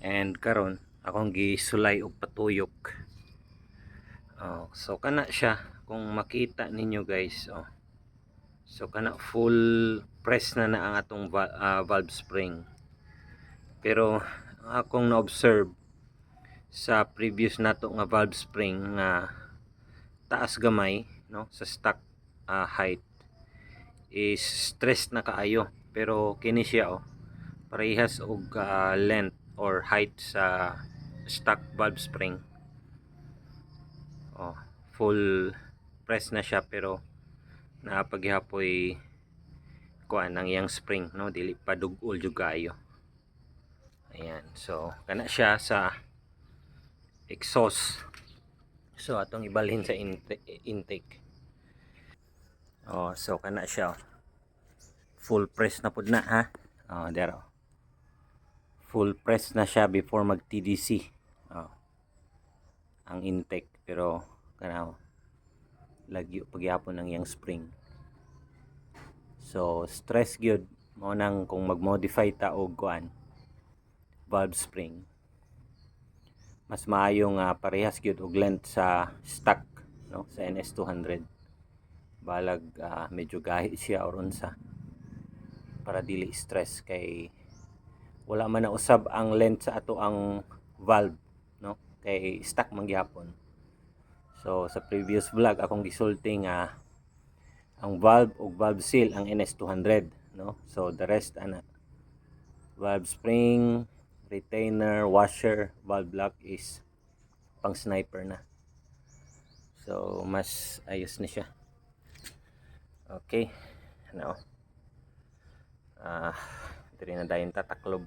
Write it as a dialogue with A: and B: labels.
A: And karon akong gisulay og patuyok. So kana siya kung makita ninyo guys. So kana full press na ang atong valve spring. Pero akong na-observe sa previous nato nga valve spring nga taas gamay no sa stock height is stressed na kaayo, pero kini siya parehas og length or height sa stock valve spring. Full press na siya pero napaghihapoy kuan ang iyang spring no, dili pa dug-ol jud kaayo. Ayan, so kana siya sa exhaust. So atong ibalhin sa intake. So kana siya. Full press na pud na ha. There. Full press na siya before mag TDC. Ang intake, pero kana lagyo pagyapon ang iyang spring. So stress gyud mo nang kung mag-modify ta og kuan valve spring. Mas maayo nga parehas gyud og length sa stock no sa NS200. Balag medyo gahi siya or unsa para dili stress kay wala man na usab ang length sa ato ang valve no kay stock man gyapon. So sa previous vlog akong gisulti nga ang valve ug valve seal ang NS200 no. So the rest ana valve spring, retainer, washer, valve lock is pang sniper na. So mas ayos na siya. Okay. Ano? Diri na dayon tataklob.